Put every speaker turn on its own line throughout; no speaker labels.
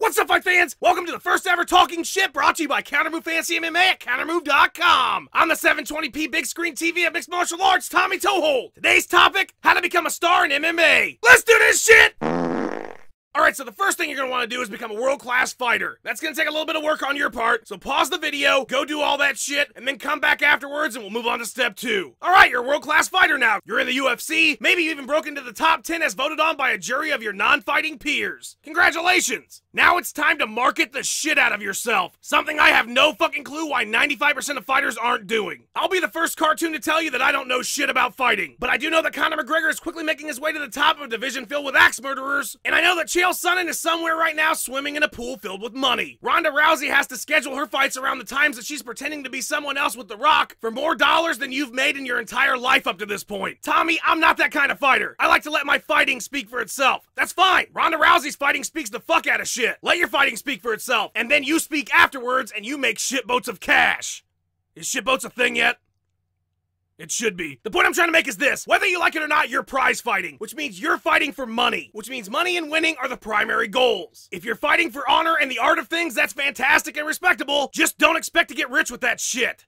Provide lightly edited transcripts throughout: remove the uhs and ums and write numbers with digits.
What's up, fight fans? Welcome to the first ever Talking Shit brought to you by Countermove Fantasy MMA at countermove.com. I'm the 720p big screen TV of mixed martial arts, Tommy Toehold. Today's topic, how to become a star in MMA. Let's do this shit! Alright, so the first thing you're going to want to do is become a world-class fighter. That's going to take a little bit of work on your part, so pause the video, go do all that shit, and then come back afterwards and we'll move on to step 2. Alright, you're a world-class fighter now. You're in the UFC, maybe you even broke into the top 10 as voted on by a jury of your non-fighting peers. Congratulations! Now it's time to market the shit out of yourself. Something I have no fucking clue why 95% of fighters aren't doing. I'll be the first cartoon to tell you that I don't know shit about fighting, but I do know that Conor McGregor is quickly making his way to the top of a division filled with axe murderers, and I know that Chael Sonnen is somewhere right now swimming in a pool filled with money. Ronda Rousey has to schedule her fights around the times that she's pretending to be someone else with The Rock for more dollars than you've made in your entire life up to this point. Tommy, I'm not that kind of fighter. I like to let my fighting speak for itself. That's fine. Ronda Rousey's fighting speaks the fuck out of shit. Let your fighting speak for itself, and then you speak afterwards and you make shitboats of cash. Is shitboats a thing yet? It should be. The point I'm trying to make is this. Whether you like it or not, you're prize fighting, which means you're fighting for money, which means money and winning are the primary goals. If you're fighting for honor and the art of things, that's fantastic and respectable. Just don't expect to get rich with that shit.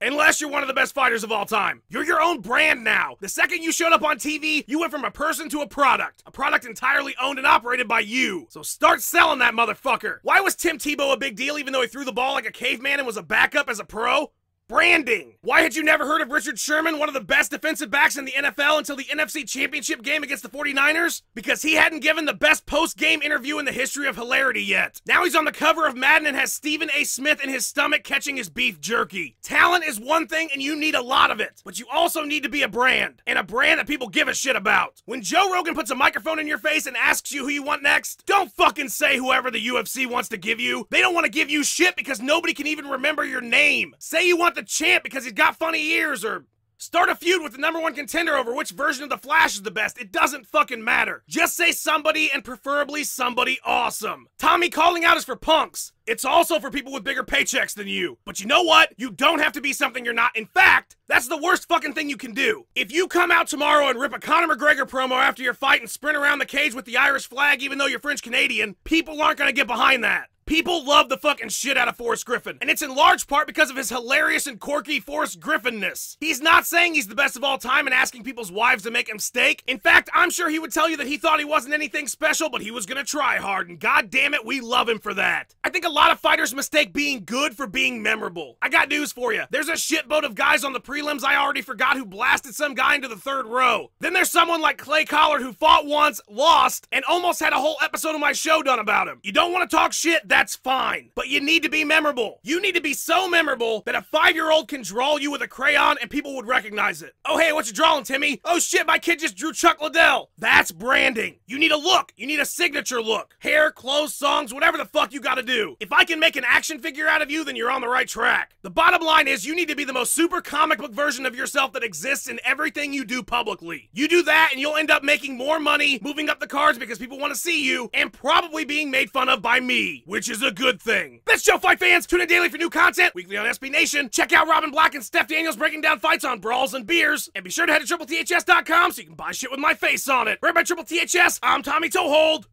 Unless you're one of the best fighters of all time. You're your own brand now. The second you showed up on TV, you went from a person to a product entirely owned and operated by you. So start selling that motherfucker. Why was Tim Tebow a big deal even though he threw the ball like a caveman and was a backup as a pro? Branding. Why had you never heard of Richard Sherman, one of the best defensive backs in the NFL until the NFC Championship game against the 49ers? Because he hadn't given the best post-game interview in the history of hilarity yet. Now he's on the cover of Madden and has Stephen A. Smith in his stomach catching his beef jerky. Talent is one thing and you need a lot of it, but you also need to be a brand, and a brand that people give a shit about. When Joe Rogan puts a microphone in your face and asks you who you want next, don't fucking say whoever the UFC wants to give you. They don't want to give you shit because nobody can even remember your name. Say you want the champ because he's got funny ears, or start a feud with the #1 contender over which version of the Flash is the best. It doesn't fucking matter. Just say somebody, and preferably somebody awesome. Tommy calling out is for punks. It's also for people with bigger paychecks than you. But you know what? You don't have to be something you're not. In fact, that's the worst fucking thing you can do. If you come out tomorrow and rip a Conor McGregor promo after your fight and sprint around the cage with the Irish flag even though you're French Canadian, people aren't gonna get behind that. People love the fucking shit out of Forrest Griffin, and it's in large part because of his hilarious and quirky Forrest Griffin-ness. He's not saying he's the best of all time and asking people's wives to make him steak. In fact, I'm sure he would tell you that he thought he wasn't anything special, but he was gonna try hard, and god damn it, we love him for that. I think a lot of fighters mistake being good for being memorable. I got news for you. There's a shitboat of guys on the prelims I already forgot who blasted some guy into the 3rd row. Then there's someone like Clay Collard who fought once, lost, and almost had a whole episode of my show done about him. You don't want to talk shit, that's fine. But you need to be memorable. You need to be so memorable that a 5-year-old can draw you with a crayon and people would recognize it. Oh, hey, what you drawing, Timmy? Oh shit, my kid just drew Chuck Liddell. That's branding. You need a look. You need a signature look. Hair, clothes, songs, whatever the fuck you gotta do. If I can make an action figure out of you, then you're on the right track. The bottom line is you need to be the most super comic book version of yourself that exists in everything you do publicly. You do that and you'll end up making more money, moving up the cards because people want to see you, and probably being made fun of by me, which is a good thing. That's Joe Fight fans. Tune in daily for new content, weekly on SB Nation. Check out Robin Black and Steph Daniels breaking down fights on brawls and beers. And be sure to head to TripleTHS.com so you can buy shit with my face on it. Right by Triple THS, I'm Tommy Toehold.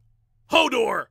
Hodor.